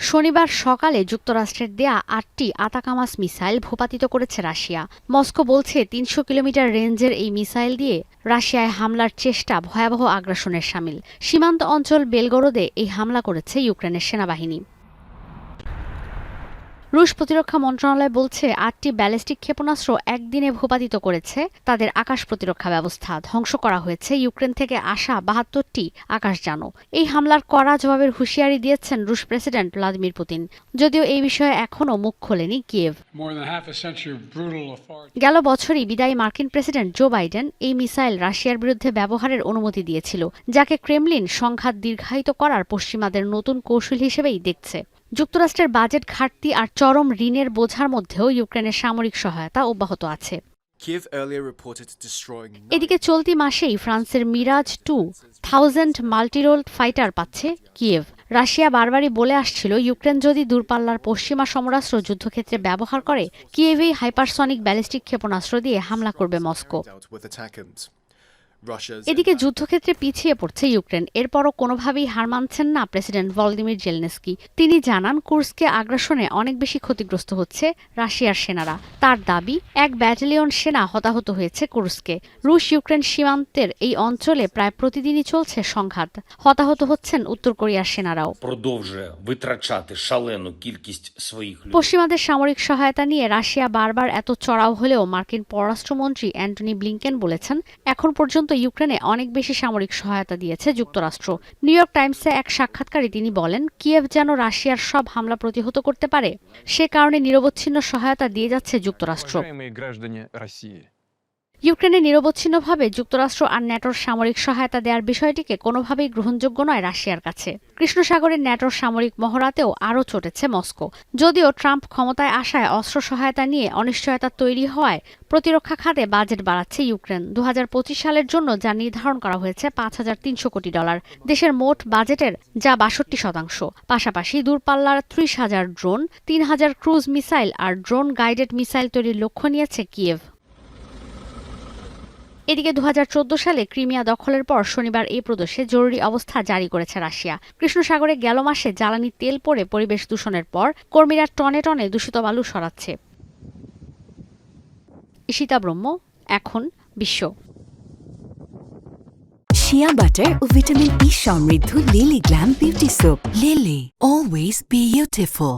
শনিবার সকালে যুক্তরাষ্ট্রের দেয়া ৮টি আতাকামাস মিসাইল ভূপাতিত করেছে রাশিয়া। মস্কো বলছে ৩০০ কিলোমিটার রেঞ্জের এই মিসাইল দিয়ে রাশিয়ায় হামলার চেষ্টা ভয়াবহ আগ্রাসনের শামিল। সীমান্ত অঞ্চল বেলগরোদে এই হামলা করেছে ইউক্রেনের সেনাবাহিনী। রুশ প্রতিরক্ষা মন্ত্রণালয় বলছে ৮টি ব্যালিস্টিক ক্ষেপণাস্ত্র একদিনে ভূপাতিত করেছে তাদের আকাশ প্রতিরক্ষা ব্যবস্থা। ধ্বংস করা হয়েছে ইউক্রেন থেকে আসা ৭২টি আকাশযানও। এই হামলার কড়া জবাবের হুঁশিয়ারি দিয়েছেন রুশ প্রেসিডেন্ট ভ্লাদিমির পুতিন, যদিও এই বিষয়ে এখনও মুখ খোলেনি কিয়েভ। গেল বছরই বিদায়ী মার্কিন প্রেসিডেন্ট জো বাইডেন এই মিসাইল রাশিয়ার বিরুদ্ধে ব্যবহারের অনুমতি দিয়েছিল, যাকে ক্রেমলিন সংঘাত দীর্ঘায়িত করার পশ্চিমাদের নতুন কৌশল হিসেবেই দেখছে। যুক্তরাষ্ট্রের বাজেট ঘাটতি আর চরম ঋণের বোঝার মধ্যেও ইউক্রেনের সামরিক সহায়তা অব্যাহত আছে। এদিকে চলতি মাসেই ফ্রান্সের মিরাজ 2000 মাল্টিরোল ফাইটার পাচ্ছে কিয়েভ। রাশিয়া বারবারই বলে আসছিল ইউক্রেন যদি দূরপাল্লার পশ্চিমা সমরাস্ত্র যুদ্ধক্ষেত্রে ব্যবহার করে, কিয়েভেই হাইপারসনিক ব্যালিস্টিক ক্ষেপণাস্ত্র দিয়ে হামলা করবে মস্কো। এদিকে যুদ্ধক্ষেত্রে পিছিয়ে পড়ছে ইউক্রেন। এরপরও কোনোভাবেই হার মানছেন না প্রেসিডেন্ট ভলোদিমির জেলেনস্কি। তিনি জানান কুর্স্কে আগ্রাসনে অনেক বেশি ক্ষতিগ্রস্ত হচ্ছে রাশিয়ার সেনারা। তার দাবি ১ ব্যাটালিয়ন সেনা হতাহত হয়েছে কুর্স্কে। রুশ ইউক্রেন সীমান্তের এই অঞ্চলে প্রায় প্রতিদিনই চলছে সংঘাত। হতাহত হচ্ছেন উত্তর কোরিয়ার সেনারাও। পশ্চিমাদের সামরিক সহায়তা নিয়ে রাশিয়া বারবার এত চড়াও হলেও মার্কিন পররাষ্ট্রমন্ত্রী অ্যান্টনি ব্লিংকেন বলেছেন এখন পর্যন্ত ইউক্রেনে অনেক বেশি সামরিক সহায়তা দিয়েছে যুক্তরাষ্ট্র। নিউ ইয়র্ক টাইমসে এক সাক্ষাৎকারে তিনি বলেন কিয়েভ যেন রাশিয়ার সব হামলা প্রতিহত করতে পারে, সে কারণে নিরবচ্ছিন্ন সহায়তা দিয়ে যাচ্ছে যুক্তরাষ্ট্র। ইউক্রেনে নিরবচ্ছিন্নভাবে যুক্তরাষ্ট্র আর ন্যাটোর সামরিক সহায়তা দেওয়ার বিষয়টিকে কোনোভাবেই গ্রহণযোগ্য নয় রাশিয়ার কাছে। কৃষ্ণসাগরের ন্যাটোর সামরিক মহড়াতেও আরও চটেছে মস্কো। যদিও ট্রাম্প ক্ষমতায় আসায় অস্ত্র সহায়তা নিয়ে অনিশ্চয়তা তৈরি হওয়ায় প্রতিরক্ষা খাতে বাজেট বাড়াচ্ছে ইউক্রেন। ২০২৫ সালের জন্য যা নির্ধারণ করা হয়েছে $৫,৩০০ কোটি, দেশের মোট বাজেটের যা ৬২%। পাশাপাশি দূরপাল্লার ৩০,০০০ ড্রোন, ৩,০০০ ক্রুজ মিসাইল আর ড্রোন গাইডেড মিসাইল তৈরির লক্ষ্য নিয়েছে কিয়েভ। এদিকে ২০১৪ সালে ক্রিমিয়া দখলের পর শনিবার এই প্রদেশে জরুরি অবস্থা জারি করেছে রাশিয়া। কৃষ্ণসাগরে গেল মাসে জ্বালানি তেল পড়ে পরিবেশ দূষণের পর কর্মীরা টনে টনে দূষিত বালু সরাচ্ছে। ঈশিতা ব্রহ্ম, এখন বিশ্ব। শিয়া বাটার ও ভিটামিন ই সমৃদ্ধ lily glam beauty soap. Lily, always beautiful.